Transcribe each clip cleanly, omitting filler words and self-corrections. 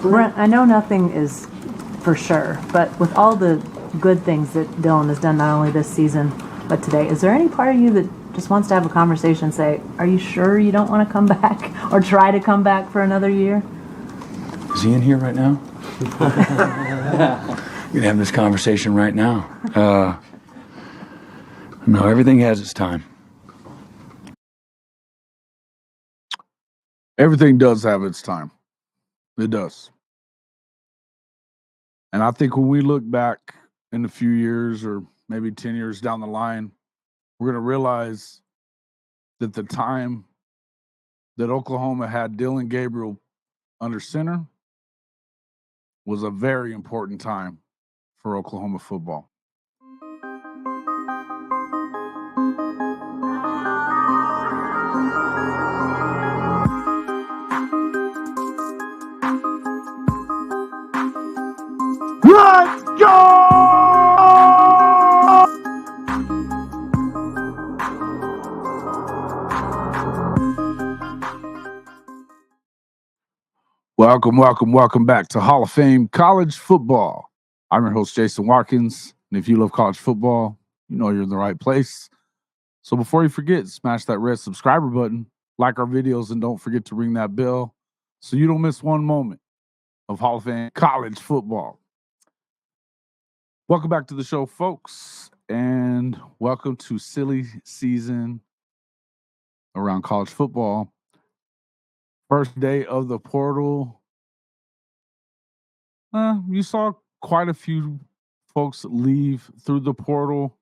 Brent, I know nothing is for sure, but with all the good things that Dylan has done, not only this season, but today, is there any part of you that just wants to have a conversation and say, are you sure you don't want to come back or try to come back for another year? Is he in here right now? We can have this conversation right now. No, everything has its time. Everything does have its time. It does. And I think when we look back in a few years or maybe 10 years down the line, we're going to realize that the time that Oklahoma had Dylan Gabriel under center was a very important time for Oklahoma football. Let's go! Welcome back to Hall of Fame College Football. I'm your host, Jason Watkins, and if you love college football, you know you're in the right place. So before you forget, smash that red subscriber button, like our videos, and don't forget to ring that bell so you don't miss one moment of Hall of Fame College Football. Welcome back to the show, folks, and welcome to silly season around college football. First day of the portal. You saw quite a few folks leave through the portal,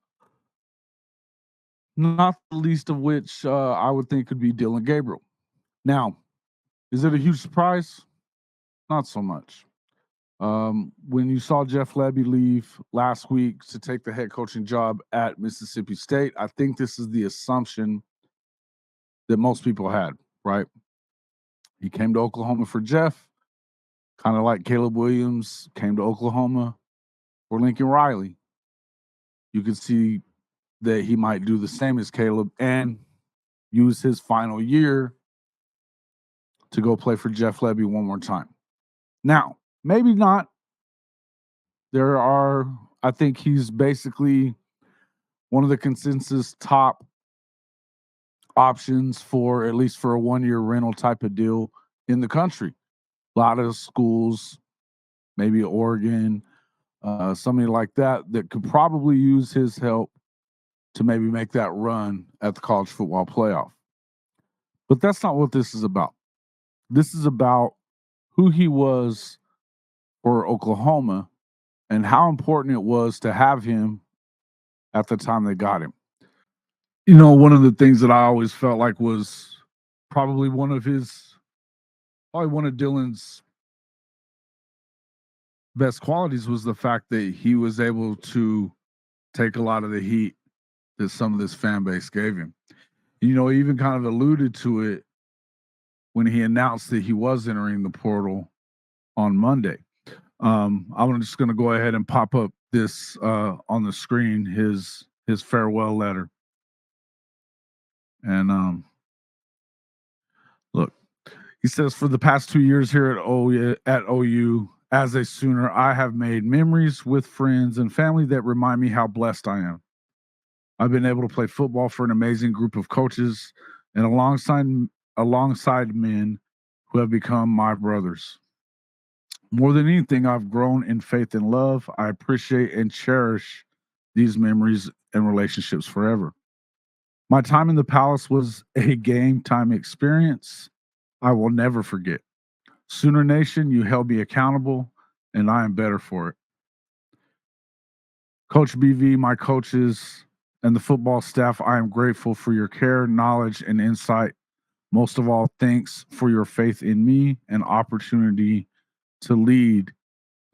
not the least of which I would think could be Dylan Gabriel. Now, is it a huge surprise? Not so much. When you saw Jeff Lebby leave last week to take the head coaching job at Mississippi State, I think this is the assumption that most people had, right? He came to Oklahoma for Jeff, kind of like Caleb Williams came to Oklahoma for Lincoln Riley. You could see that he might do the same as Caleb and use his final year to go play for Jeff Lebby one more time. Now, maybe not. I think he's basically one of the consensus top options for at least for a one-year rental type of deal in the country. A lot of schools, maybe Oregon, somebody like that could probably use his help to maybe make that run at the college football playoff. But that's not what this is about. This is about who he was for Oklahoma and how important it was to have him at the time they got him. You know, one of the things that I always felt like was probably one of Dylan's best qualities was the fact that he was able to take a lot of the heat that some of this fan base gave him. You know, he even kind of alluded to it when he announced that he was entering the portal on Monday. I'm just going to go ahead and pop up this on the screen, his farewell letter. And look, he says, for the past 2 years here at OU, as a Sooner, I have made memories with friends and family that remind me how blessed I am. I've been able to play football for an amazing group of coaches and alongside men who have become my brothers. More than anything, I've grown in faith and love. I appreciate and cherish these memories and relationships forever. My time in the Palace was a game time experience I will never forget. Sooner Nation, you held me accountable, and I am better for it. Coach BV, my coaches, and the football staff, I am grateful for your care, knowledge, and insight. Most of all, thanks for your faith in me and opportunity to lead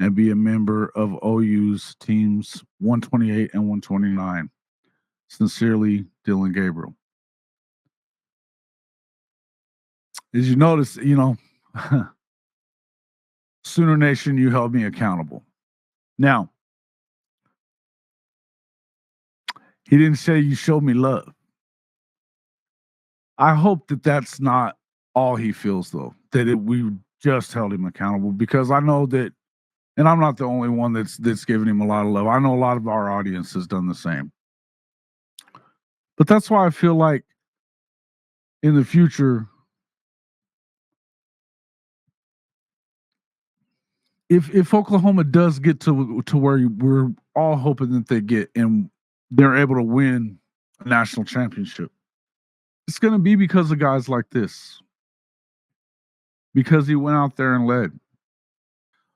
and be a member of OU's teams 128 and 129. Sincerely, Dylan Gabriel. As you notice, you know, Sooner Nation, you held me accountable. Now, he didn't say you showed me love. I hope that that's not all he feels, though, that we just held him accountable, because I know that, and I'm not the only one that's giving him a lot of love. I know a lot of our audience has done the same. But that's why I feel like in the future, if Oklahoma does get to where we're all hoping that they get, and they're able to win a national championship, it's going to be because of guys like this, because he went out there and led.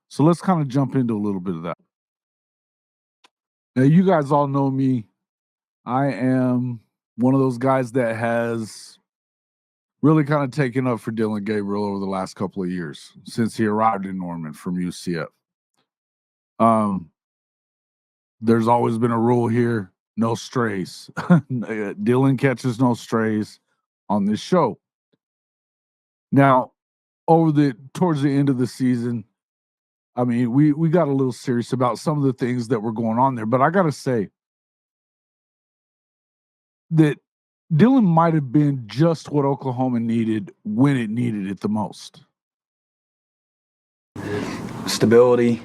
So let's kind of jump into a little bit of that. Now, you guys all know me. I am one of those guys that has really kind of taken up for Dylan Gabriel over the last couple of years since he arrived in Norman from UCF. There's always been a rule here: no strays. Dylan catches no strays on this show. Now, towards the end of the season, I mean, we got a little serious about some of the things that were going on there, but I got to say that Dylan might have been just what Oklahoma needed when it needed it the most. Stability,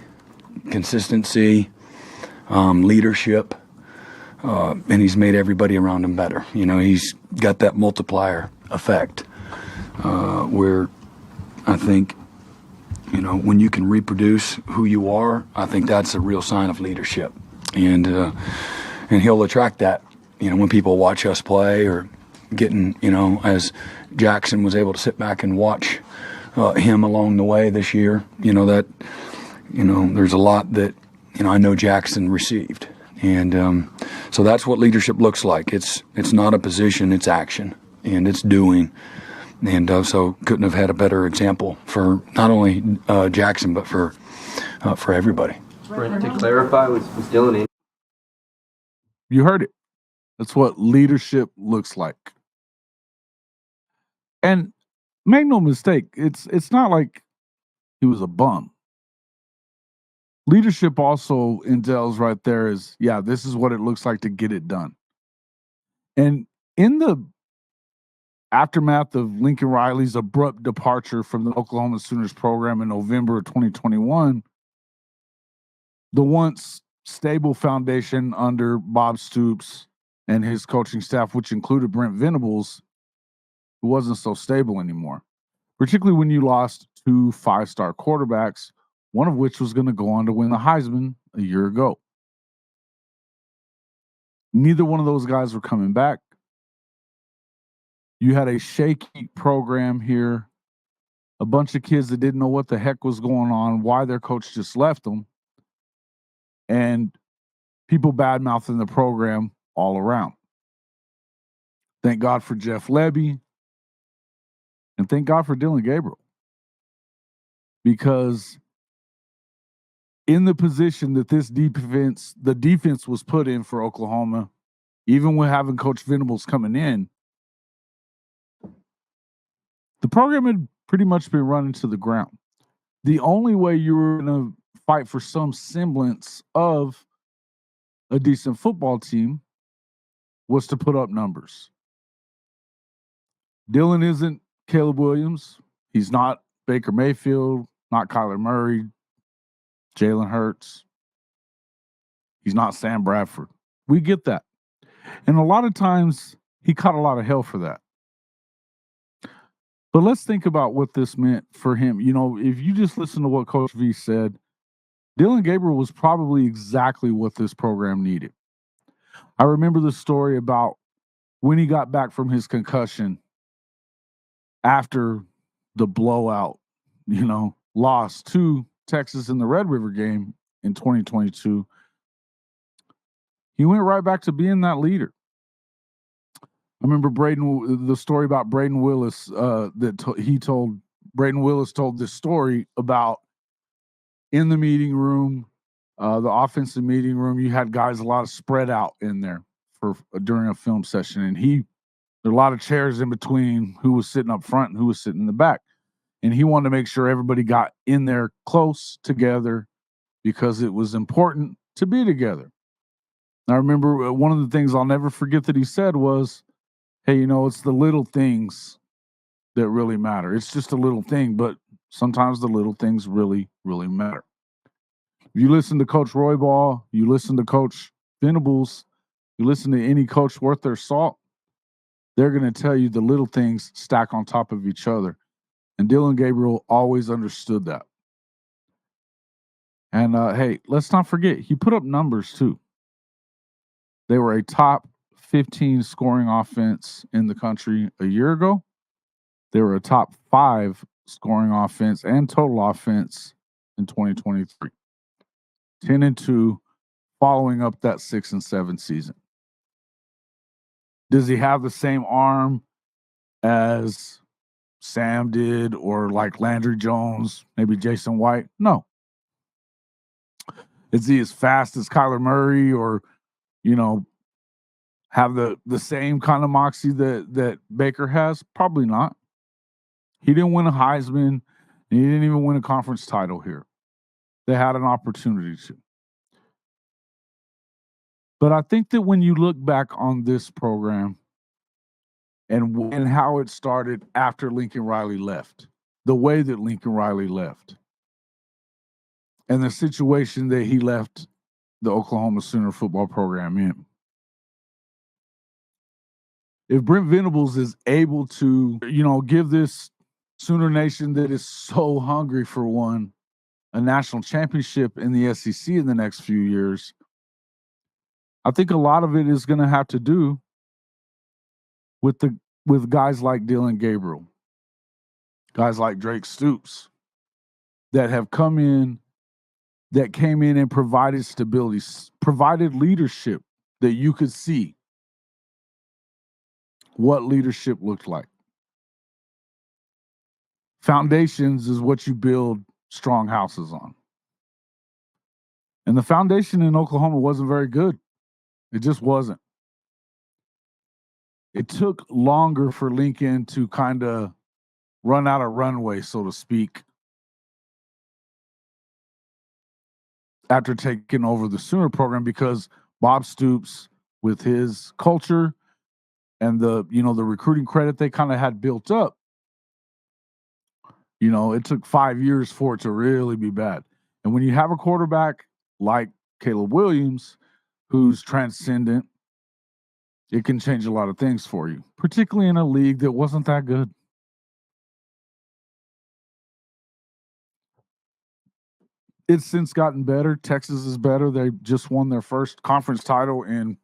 consistency, leadership, and he's made everybody around him better. You know, he's got that multiplier effect where I think, you know, when you can reproduce who you are, I think that's a real sign of leadership. And he'll attract that, you know, when people watch us play, or getting, you know, as Jackson was able to sit back and watch him along the way this year, you know, that, you know, there's a lot that, you know, I know Jackson received. And so that's what leadership looks like. It's not a position, it's action, and it's doing. And so couldn't have had a better example for not only Jackson, but for everybody. Brent, to clarify, was Dylan in? You heard it. That's what leadership looks like. And make no mistake, it's not like he was a bum. Leadership also entails right there is, yeah, this is what it looks like to get it done. And in the aftermath of Lincoln Riley's abrupt departure from the Oklahoma Sooners program in November of 2021, the once stable foundation under Bob Stoops and his coaching staff, which included Brent Venables, it wasn't so stable anymore, particularly when you lost 2 5-star quarterbacks, one of which was going to go on to win the Heisman a year ago. Neither one of those guys were coming back. You had a shaky program here, a bunch of kids that didn't know what the heck was going on, why their coach just left them, and people bad-mouthing the program all around. Thank God for Jeff Lebby, and thank God for Dylan Gabriel. Because in the position that the defense was put in for Oklahoma, even with having Coach Venables coming in, the program had pretty much been running to the ground. The only way you were going to fight for some semblance of a decent football team was to put up numbers. Dylan isn't Caleb Williams. He's not Baker Mayfield, not Kyler Murray, Jalen Hurts. He's not Sam Bradford. We get that. And a lot of times he caught a lot of hell for that. But let's think about what this meant for him. You know, if you just listen to what Coach V said, Dylan Gabriel was probably exactly what this program needed. I remember the story about when he got back from his concussion after the blowout, you know, loss to Texas in the Red River game in 2022. He went right back to being that leader. I remember the story about Braden Willis Braden Willis told this story about in the meeting room, the offensive meeting room, you had guys a lot of spread out in there during a film session. And there were a lot of chairs in between who was sitting up front and who was sitting in the back. And he wanted to make sure everybody got in there close together because it was important to be together. I remember one of the things I'll never forget that he said was, hey, you know, it's the little things that really matter. It's just a little thing, but Sometimes the little things really, really matter. If you listen to Coach Roybal, you listen to Coach Venables, you listen to any coach worth their salt, they're going to tell you the little things stack on top of each other. And Dylan Gabriel always understood that. And hey, let's not forget, he put up numbers too. They were a top 15 scoring offense in the country a year ago. They were a top 5 scoring offense and total offense in 2023. 10-2, following up that 6-7 season. Does he have the same arm as Sam did, or like Landry Jones, maybe Jason White? No. Is he as fast as Kyler Murray, or, have the same kind of moxie that Baker has? Probably not. He didn't win a Heisman, and he didn't even win a conference title here. They had an opportunity to. But I think that when you look back on this program and how it started after Lincoln Riley left, the way that Lincoln Riley left, and the situation that he left the Oklahoma Sooner football program in. If Brent Venables is able to, give this Sooner Nation that is so hungry for a national championship in the SEC in the next few years, I think a lot of it is going to have to do with guys like Dylan Gabriel, guys like Drake Stoops, that have come in, that came in and provided stability, provided leadership that you could see what leadership looked like. Foundations is what you build strong houses on. And the foundation in Oklahoma wasn't very good. It just wasn't. It took longer for Lincoln to kind of run out of runway, so to speak, after taking over the Sooner program, because Bob Stoops, with his culture and the recruiting credit they kind of had built up, it took 5 years for it to really be bad. And when you have a quarterback like Caleb Williams, who's transcendent, it can change a lot of things for you, particularly in a league that wasn't that good. It's since gotten better. Texas is better. They just won their first conference title in,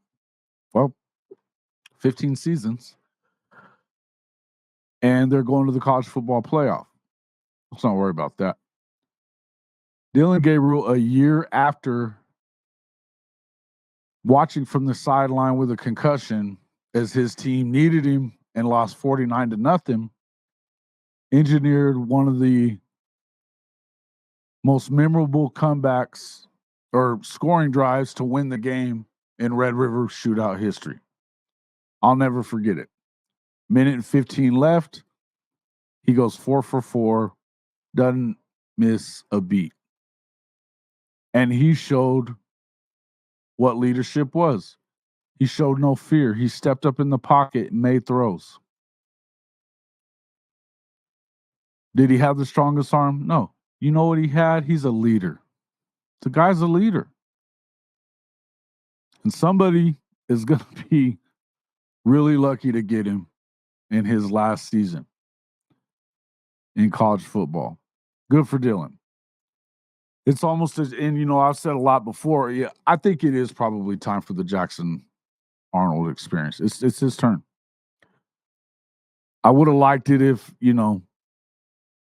15 seasons. And they're going to the college football playoff. Let's not worry about that. Dylan Gabriel, a year after watching from the sideline with a concussion as his team needed him and lost 49-0, engineered one of the most memorable comebacks or scoring drives to win the game in Red River shootout history. I'll never forget it. Minute and 15 left. He goes 4 for 4, doesn't miss a beat. And he showed what leadership was. He showed no fear. He stepped up in the pocket and made throws. Did he have the strongest arm? No. You know what he had? He's a leader. The guy's a leader. And somebody is going to be really lucky to get him in his last season in college football. Good for Dylan. It's almost as, and I've said a lot before, yeah, I think it is probably time for the Jackson Arnold experience. It's his turn. I would have liked it if,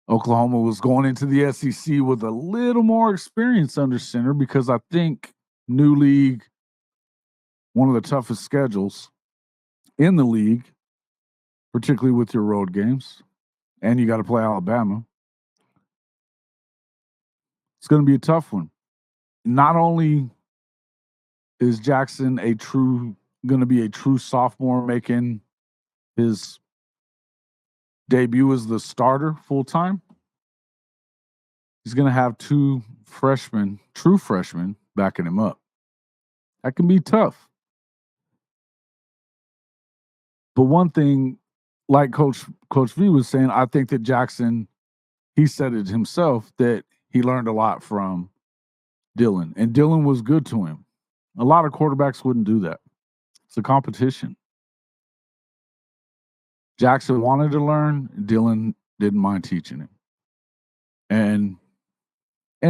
Oklahoma was going into the SEC with a little more experience under center, because I think new league, one of the toughest schedules in the league, particularly with your road games, and you got to play Alabama. It's going to be a tough one. Not only is Jackson going to be a true sophomore making his debut as the starter full-time, he's going to have 2 true freshmen, backing him up. That can be tough. But one thing, like Coach V was saying, I think that Jackson he said it himself that he learned a lot from Dylan, and Dylan was good to him. A lot of quarterbacks wouldn't do that. It's a competition. Jackson wanted to learn. Dylan didn't mind teaching him. And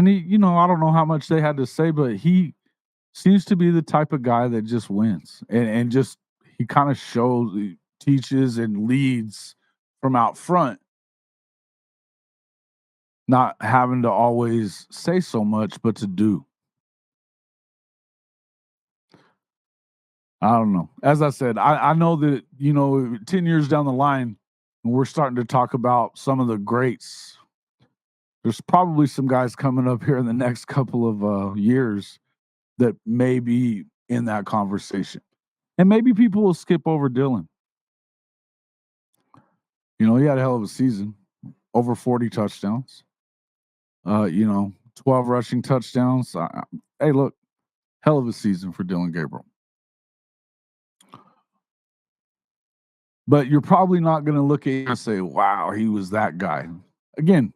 he, I don't know how much they had to say, but he seems to be the type of guy that just wins. And just he kind of shows, teaches and leads from out front, not having to always say so much, but to do. I don't know. As I said, I know that, 10 years down the line, we're starting to talk about some of the greats. There's probably some guys coming up here in the next couple of years that may be in that conversation. And maybe people will skip over Dylan. He had a hell of a season. Over 40 touchdowns. 12 rushing touchdowns. Hey, look, hell of a season for Dylan Gabriel. But you're probably not going to look at him and say, wow, he was that guy. Again,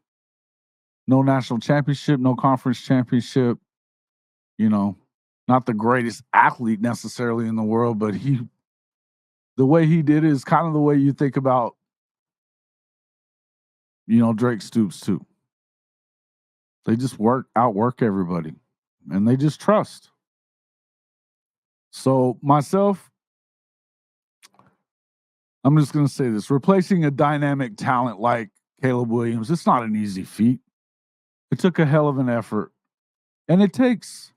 no national championship, no conference championship. Not the greatest athlete necessarily in the world, but the way he did it is kind of the way you think about, Drake Stoops too. They just outwork everybody, and they just trust. So myself, I'm just going to say this. Replacing a dynamic talent like Caleb Williams, it's not an easy feat. It took a hell of an effort. And it takes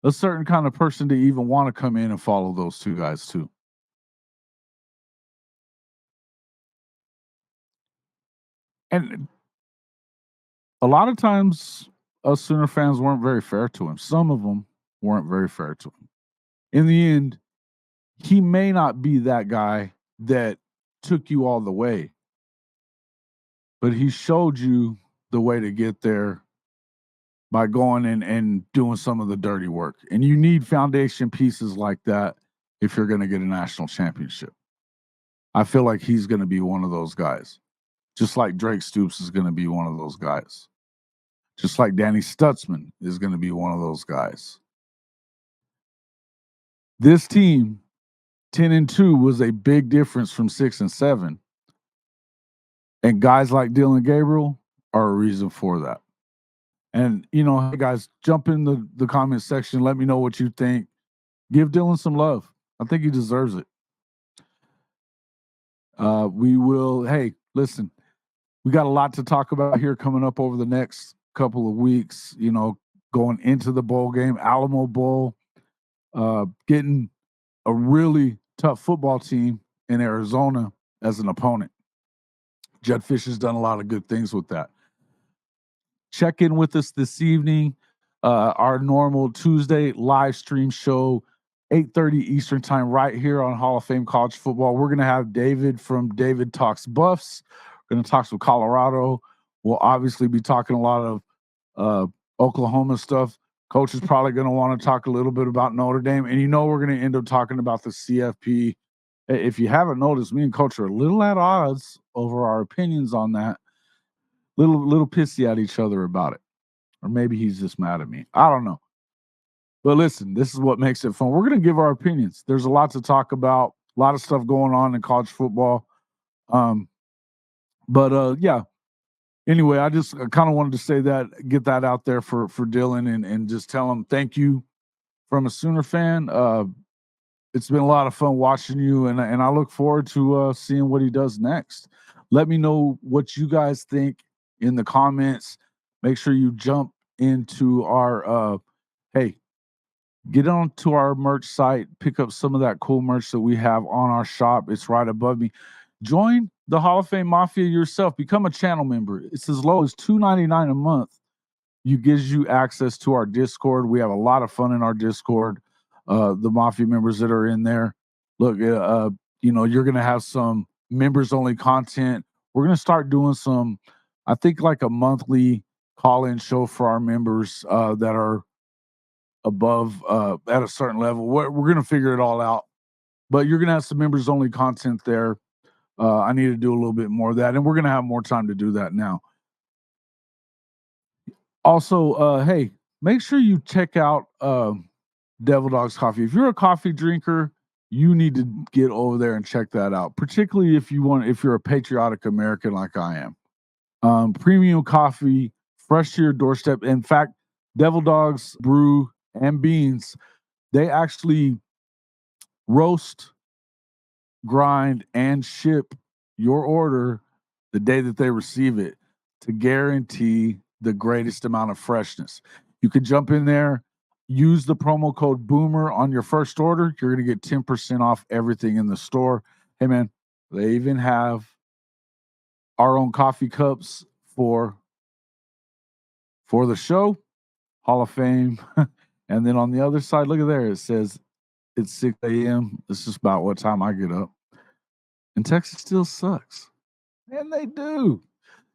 a certain kind of person to even want to come in and follow those two guys too. And a lot of times, us Sooner fans weren't very fair to him. Some of them weren't very fair to him. In the end, he may not be that guy that took you all the way, but he showed you the way to get there by going in and doing some of the dirty work. And you need foundation pieces like that if you're going to get a national championship. I feel like he's going to be one of those guys. Just like Drake Stoops is going to be one of those guys. Just like Danny Stutzman is going to be one of those guys. This team, 10-2, was a big difference from 6-7. And guys like Dylan Gabriel are a reason for that. And, hey guys, jump in the comment section. Let me know what you think. Give Dylan some love. I think he deserves it. Hey, listen, we got a lot to talk about here coming up over the next couple of weeks, going into the bowl game, Alamo Bowl, getting a really tough football team in Arizona as an opponent. Jed Fisher's done a lot of good things with that. Check in with us this evening. Our normal Tuesday live stream show, 8:30 Eastern time, right here on Hall of Fame College Football. We're going to have David from David Talks Buffs. We're going to talk some Colorado. We'll obviously be talking a lot of Oklahoma stuff. Coach is probably going to want to talk a little bit about Notre Dame. And we're going to end up talking about the CFP. If you haven't noticed, me and Coach are a little at odds over our opinions on that. Little pissy at each other about it. Or maybe he's just mad at me. I don't know. But listen, this is what makes it fun. We're going to give our opinions. There's a lot to talk about. A lot of stuff going on in college football. Yeah. Anyway, I just kind of wanted to say that, get that out there for Dylan and just tell him thank you from a Sooner fan. It's been a lot of fun watching you, and I look forward to seeing what he does next. Let me know what you guys think in the comments. Make sure you jump into our get onto our merch site, pick up some of that cool merch that we have on our shop. It's right above me. Join the Hall of Fame Mafia yourself. Become a channel member. It's as low as $2.99 a month. It gives you access to our Discord. We have a lot of fun in our Discord. The Mafia members that are in there. Look, you're going to have some members-only content. We're going to start doing some, I think, like a monthly call-in show for our members that are above at a certain level. We're going to figure it all out. But you're going to have some members-only content there. I need to do a little bit more of that, and we're going to have more time to do that now. Also, hey, make sure you check out Devil Dogs Coffee. If you're a coffee drinker, you need to get over there and check that out. Particularly if you're a patriotic American like I am. Premium coffee, fresh to your doorstep. In fact, Devil Dogs brew and beans, they actually roast, grind, and ship your order the day that they receive it to guarantee the greatest amount of freshness. You can jump in there, use the promo code BOOMER on your first order. You're going to get 10% off everything in the store. Hey, man, they even have our own coffee cups for the show, Hall of Fame. And then on the other side, look at there, it says it's 6 a.m. This is about what time I get up. And Texas still sucks. And they do.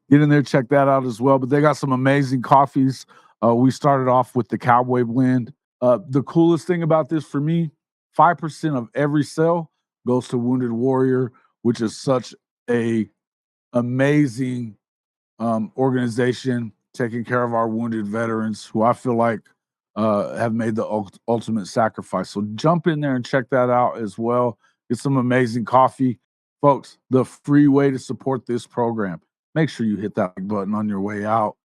Get in there, check that out as well. But they got some amazing coffees. We started off with the Cowboy Blend. The coolest thing about this for me, 5% of every sale goes to Wounded Warrior, which is such a amazing organization taking care of our wounded veterans who I feel like have made the ultimate sacrifice. So jump in there and check that out as well. Get some amazing coffee. Folks, the free way to support this program. Make sure you hit that like button on your way out.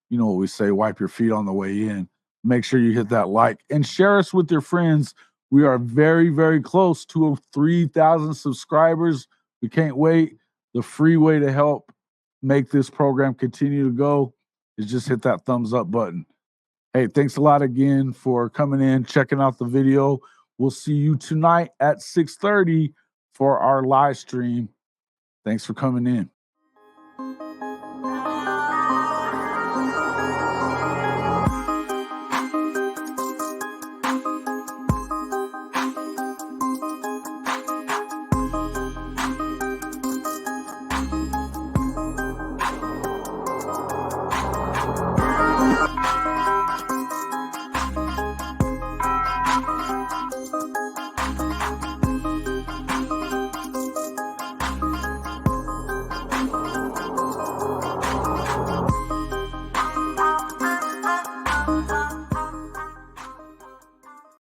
You know what we say, wipe your feet on the way in. Make sure you hit that like and share us with your friends. We are very, very close to 3,000 subscribers. We can't wait. The free way to help make this program continue to go is just hit that thumbs up button. Hey, thanks a lot again for coming in, checking out the video. We'll see you tonight at 6:30 for our live stream. Thanks for coming in.